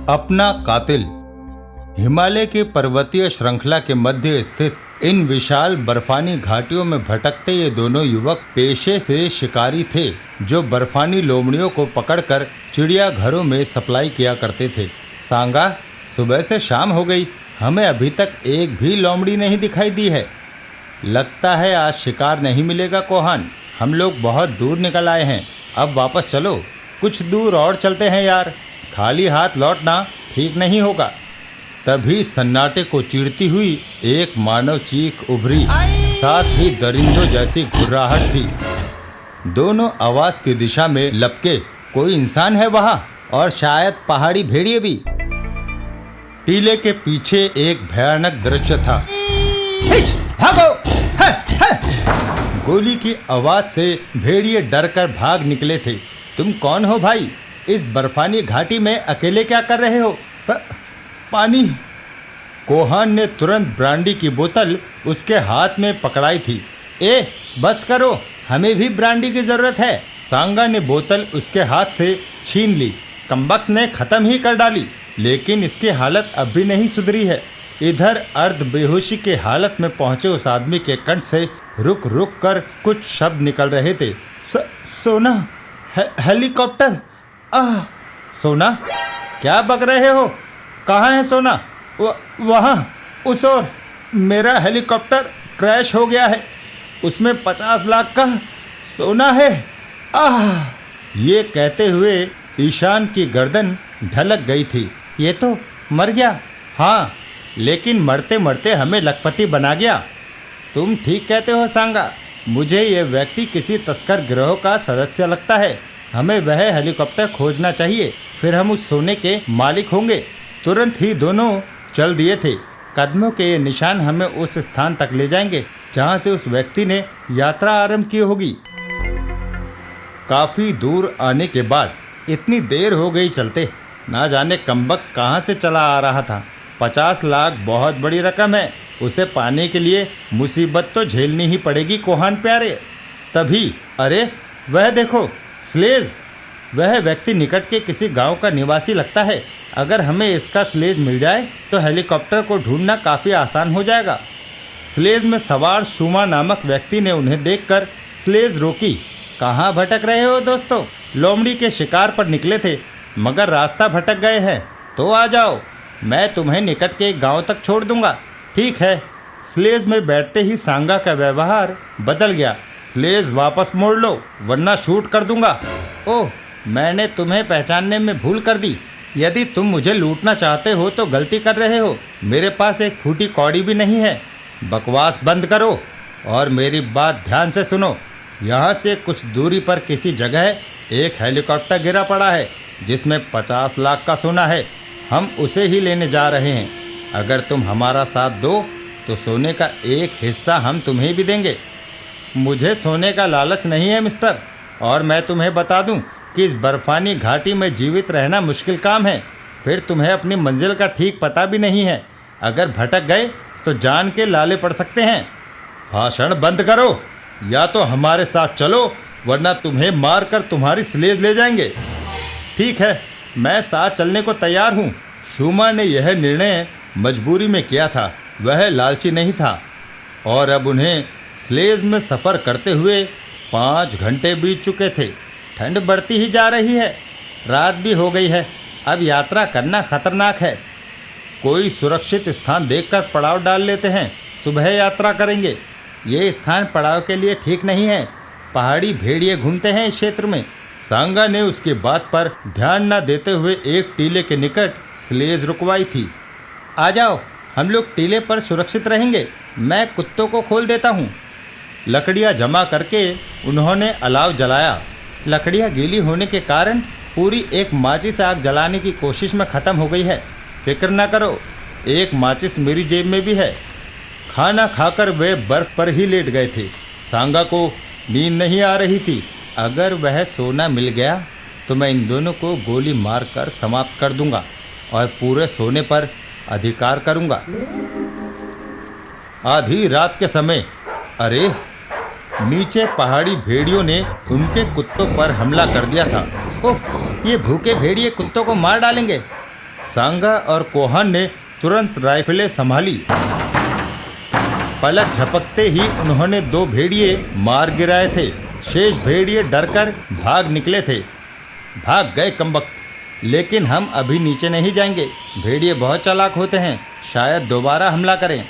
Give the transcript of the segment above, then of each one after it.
अपना कातिल। हिमालय की पर्वतीय श्रृंखला के मध्य स्थित इन विशाल बर्फानी घाटियों में भटकते ये दोनों युवक पेशे से शिकारी थे, जो बर्फानी लोमड़ियों को पकड़कर चिड़ियाघरों में सप्लाई किया करते थे। सांगा, सुबह से शाम हो गई, हमें अभी तक एक भी लोमड़ी नहीं दिखाई दी है। लगता है आज शिकार नहीं मिलेगा कोहान। हम लोग बहुत दूर निकल आए हैं, अब वापस चलो। कुछ दूर और चलते हैं यार, खाली हाथ लौटना ठीक नहीं होगा। तभी सन्नाटे को चीरती हुई एक मानव चीख उभरी, साथ ही दरिंदों जैसी घुर्राहट थी। दोनों आवाज की दिशा में लपके। कोई इंसान है वहां, और शायद पहाड़ी भेड़िए भी। टीले के पीछे एक भयानक दृश्य था। भागो! है। गोली की आवाज से भेड़िए डरकर भाग निकले थे। तुम कौन हो भाई? इस बर्फानी घाटी में अकेले क्या कर रहे हो? पानी। कोहान ने तुरंत ब्रांडी की बोतल उसके हाथ में पकड़ाई थी। बस करो, हमें भी ब्रांडी की जरूरत है। सांगा ने बोतल उसके हाथ से छीन ली। कमबख्त ने खत्म ही कर डाली, लेकिन इसकी हालत अब भी नहीं सुधरी है। इधर अर्ध बेहोशी के हालत में पहुंचे उस आदमी के कंठ से रुक रुक कर कुछ शब्द निकल रहे थे। सोना, हेलीकॉप्टर। सोना, क्या बक रहे हो? कहाँ है सोना? वहाँ, उस ओर। मेरा हेलीकॉप्टर क्रैश हो गया है, उसमें 50 लाख का सोना है। ये कहते हुए ईशान की गर्दन ढलक गई थी। ये तो मर गया। हाँ, लेकिन मरते मरते हमें लखपति बना गया। तुम ठीक कहते हो सांगा, मुझे ये व्यक्ति किसी तस्कर गिरोह का सदस्य लगता है। हमें वह हेलीकॉप्टर खोजना चाहिए, फिर हम उस सोने के मालिक होंगे। तुरंत ही दोनों चल दिए थे। कदमों के ये निशान हमें उस स्थान तक ले जाएंगे जहाँ से उस व्यक्ति ने यात्रा आरंभ की होगी। काफी दूर आने के बाद इतनी देर हो गई चलते, ना जाने कमबख्त कहाँ से चला आ रहा था। 50 लाख बहुत बड़ी रकम है, उसे पाने के लिए मुसीबत तो झेलनी ही पड़ेगी कोहान प्यारे। तभी अरे वह देखो, स्लेज। वह व्यक्ति निकट के किसी गांव का निवासी लगता है। अगर हमें इसका स्लेज मिल जाए तो हेलीकॉप्टर को ढूंढना काफ़ी आसान हो जाएगा। स्लेज में सवार शूमा नामक व्यक्ति ने उन्हें देखकर स्लेज रोकी। कहाँ भटक रहे हो दोस्तों? लोमड़ी के शिकार पर निकले थे, मगर रास्ता भटक गए हैं। तो आ जाओ, मैं तुम्हें निकट के गांव तक छोड़ दूंगा। ठीक है। स्लेज में बैठते ही सांगा का व्यवहार बदल गया। स्लेज वापस मोड़ लो, वरना शूट कर दूंगा। ओह, मैंने तुम्हें पहचानने में भूल कर दी। यदि तुम मुझे लूटना चाहते हो तो गलती कर रहे हो। मेरे पास एक फूटी कौड़ी भी नहीं है। बकवास बंद करो और मेरी बात ध्यान से सुनो। यहाँ से कुछ दूरी पर किसी जगह एक हेलीकॉप्टर गिरा पड़ा है, जिसमें 50 लाख का सोना है। हम उसे ही लेने जा रहे हैं। अगर तुम हमारा साथ दो तो सोने का एक हिस्सा हम तुम्हें भी देंगे। मुझे सोने का लालच नहीं है मिस्टर, और मैं तुम्हें बता दूं कि इस बर्फानी घाटी में जीवित रहना मुश्किल काम है। फिर तुम्हें अपनी मंजिल का ठीक पता भी नहीं है। अगर भटक गए तो जान के लाले पड़ सकते हैं। भाषण बंद करो, या तो हमारे साथ चलो, वरना तुम्हें मार कर तुम्हारी स्लेज ले जाएंगे। ठीक है, मैं साथ चलने को तैयार हूँ। शूमा ने यह निर्णय मजबूरी में किया था, वह लालची नहीं था। और अब उन्हें स्लेज में सफ़र करते हुए 5 घंटे बीत चुके थे। ठंड बढ़ती ही जा रही है, रात भी हो गई है। अब यात्रा करना खतरनाक है। कोई सुरक्षित स्थान देखकर पड़ाव डाल लेते हैं, सुबह यात्रा करेंगे। ये स्थान पड़ाव के लिए ठीक नहीं है। पहाड़ी भेड़िए घूमते हैं इस क्षेत्र में। सांगा ने उसकी बात पर ध्यान न देते हुए एक टीले के निकट स्लेज रुकवाई थी। आ जाओ, हम लोग टीले पर सुरक्षित रहेंगे। मैं कुत्तों को खोल देता हूँ। लकड़ियाँ जमा करके उन्होंने अलाव जलाया। लकड़ियाँ गीली होने के कारण पूरी एक माचिस आग जलाने की कोशिश में ख़त्म हो गई है। फिक्र ना करो, एक माचिस मेरी जेब में भी है। खाना खाकर वे बर्फ पर ही लेट गए थे। सांगा को नींद नहीं आ रही थी। अगर वह सोना मिल गया तो मैं इन दोनों को गोली मारकर समाप्त कर दूंगा और पूरे सोने पर अधिकार करूंगा। आधी रात के समय अरे नीचे पहाड़ी भेड़ियों ने उनके कुत्तों पर हमला कर दिया था। उफ, ये भूखे भेड़िए कुत्तों को मार डालेंगे। सांगा और कोहान ने तुरंत राइफलें संभाली। पलक झपकते ही उन्होंने 2 भेड़िए मार गिराए थे। शेष भेड़िए डरकर भाग निकले थे। भाग गए कमबख्त। लेकिन हम अभी नीचे नहीं जाएंगे। भेड़िए बहुत चालाक होते हैं, शायद दोबारा हमला करें।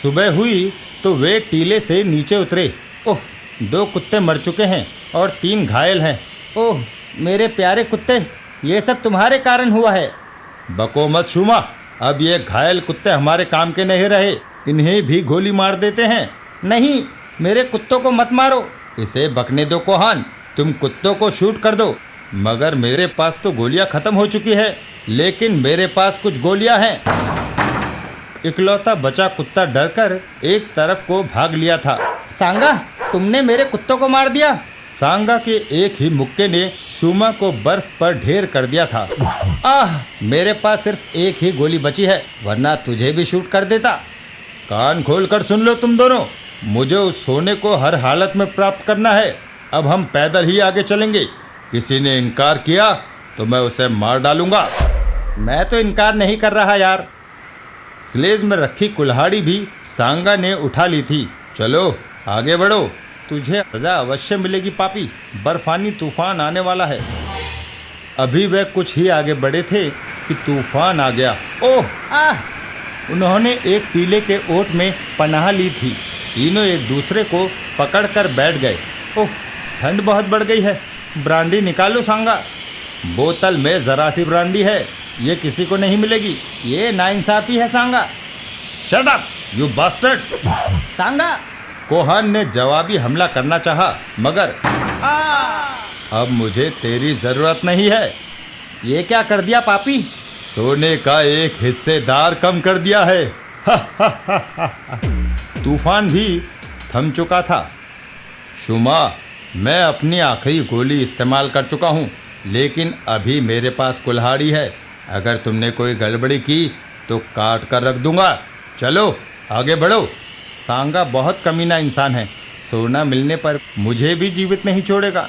सुबह हुई तो वे टीले से नीचे उतरे। ओह, 2 कुत्ते मर चुके हैं और 3 घायल हैं। ओह मेरे प्यारे कुत्ते, ये सब तुम्हारे कारण हुआ है। बको मत शूमा, अब ये घायल कुत्ते हमारे काम के नहीं रहे। इन्हें भी गोली मार देते हैं। नहीं, मेरे कुत्तों को मत मारो। इसे बकने दो कोहान, तुम कुत्तों को शूट कर दो। मगर मेरे पास तो गोलियां खत्म हो चुकी है। लेकिन मेरे पास कुछ गोलियां हैं। इकलौता बचा कुत्ता डरकर एक तरफ को भाग लिया था। सांगा, तुमने मेरे कुत्तों को मार दिया। सांगा के एक ही मुक्के ने शूमा को बर्फ पर ढेर कर दिया था। आह, मेरे पास सिर्फ एक ही गोली बची है, वरना तुझे भी शूट कर देता। कान खोलकर सुन लो तुम दोनों, मुझे उस सोने को हर हालत में प्राप्त करना है। अब हम पैदल ही आगे चलेंगे। किसी ने इनकार किया तो मैं उसे मार डालूंगा। मैं तो इनकार नहीं कर रहा यार। स्लेज में रखी कुल्हाड़ी भी सांगा ने उठा ली थी। चलो आगे बढ़ो, तुझे सजा अवश्य मिलेगी पापी। बर्फानी तूफान आने वाला है। अभी वे कुछ ही आगे बढ़े थे कि तूफान आ गया। ओह आह! उन्होंने एक टीले के ओट में पनाह ली थी। तीनों एक दूसरे को पकड़कर बैठ गए। ओह, ठंड बहुत बढ़ गई है। ब्रांडी निकालो सांगा। बोतल में जरा सी ब्रांडी है, ये किसी को नहीं मिलेगी। ये नाइंसाफी है Sanga. Shut up you bastard. Sanga, कोहान ने जवाबी हमला करना चाहा, मगर अब मुझे तेरी जरूरत नहीं है। ये क्या कर दिया पापी? सोने का एक हिस्सेदार कम कर दिया है। तूफान भी थम चुका था। शुमा, मैं अपनी आखिरी गोली इस्तेमाल कर चुका हूँ, लेकिन अभी मेरे पास कुल्हाड़ी है। अगर तुमने कोई गड़बड़ी की तो काट कर रख दूंगा। चलो आगे बढ़ो। सांगा बहुत कमीना इंसान है। सोना मिलने पर मुझे भी जीवित नहीं छोड़ेगा।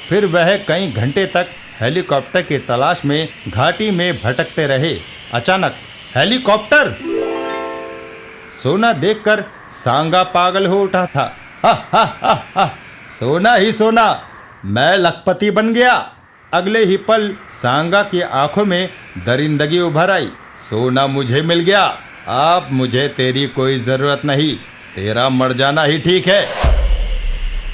फिर वह कई घंटे तक हेलीकॉप्टर की तलाश में घाटी में भटकते रहे। अचानक हेलीकॉप्टर! सोना देखकर सांगा पागल हो उठा था। हा हा हा हा, सोना ही सोना, मैं लखपति बन गया। अगले ही पल सांगा की आंखों में दरिंदगी उभर आई। सोना मुझे मिल गया। अब मुझे तेरी कोई जरूरत नहीं, तेरा मर जाना ही ठीक है।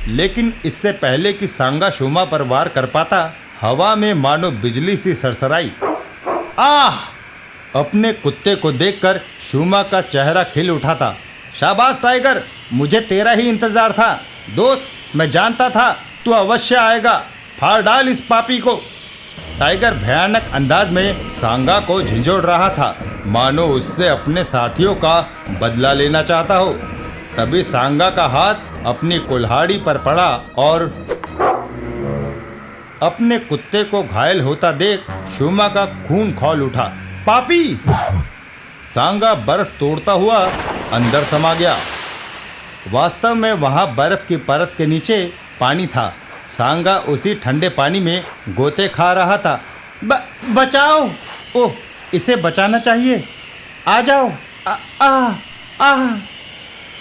लेकिन इससे पहले कि सांगा शूमा पर वार कर पाता, हवा में मानो बिजली सी सरसराई। आह! अपने कुत्ते को देखकर शूमा का चेहरा खिल उठा था। शाबाश टाइगर, मुझे तेरा ही इंतजार था। दोस्त, मैं जानता था तू अवश्य आएगा। फाड़ डाल इस पापी को। टाइगर भयानक अंदाज में सांगा को झिंझोड़ रहा था, मानो उससे अपने साथियों का बदला लेना चाहता हो। तभी सांगा का हाथ अपनी कुल्हाड़ी पर पड़ा और अपने कुत्ते को घायल होता देख शूमा का खून खौल उठा। पापी! सांगा बर्फ तोड़ता हुआ अंदर समा गया। वास्तव में वहां बर्फ की परत के नीचे पानी था। सांगा उसी ठंडे पानी में गोते खा रहा था। बचाओ! ओह, इसे बचाना चाहिए। आ जाओ।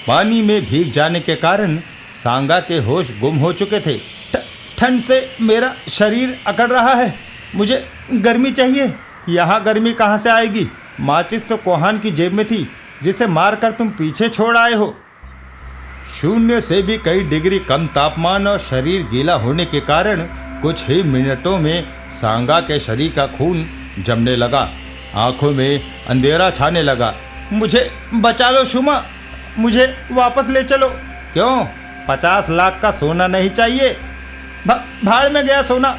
पानी में भीग जाने के कारण सांगा के होश गुम हो चुके थे। ठंड से मेरा शरीर अकड़ रहा है। मुझे गर्मी चाहिए। यहाँ गर्मी कहाँ से आएगी? माचिस तो कोहान की जेब में थी, जिसे मारकर तुम पीछे छोड़ आए हो। शून्य से भी कई डिग्री कम तापमान और शरीर गीला होने के कारण कुछ ही मिनटों में सांगा के शरीर का खून जमने लगा। आंखों में अंधेरा छाने लगा। मुझे बचा लो शुमा, मुझे वापस ले चलो। क्यों? 50 लाख का सोना नहीं चाहिए? भाड़ में गया सोना,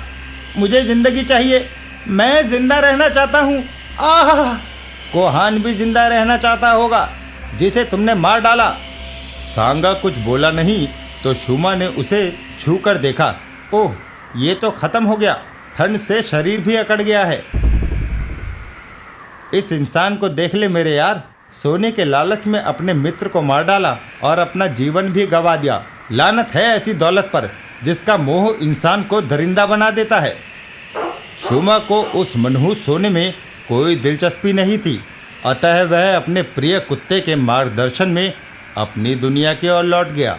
मुझे जिंदगी चाहिए। मैं जिंदा रहना चाहता हूँ। आह! कोहान भी जिंदा रहना चाहता होगा, जिसे तुमने मार डाला। सांगा कुछ बोला नहीं तो शुमा ने उसे छूकर देखा। ओह, ये तो खत्म हो गया। ठंड से शरीर भी अकड़ गया है। इस इंसान को देख ले मेरे यार, सोने के लालच में अपने मित्र को मार डाला और अपना जीवन भी गंवा दिया। लानत है ऐसी दौलत पर, जिसका मोह इंसान को दरिंदा बना देता है। शुमा को उस मनहूस सोने में कोई दिलचस्पी नहीं थी। अतः वह अपने प्रिय कुत्ते के मार्गदर्शन में अपनी दुनिया की ओर लौट गया।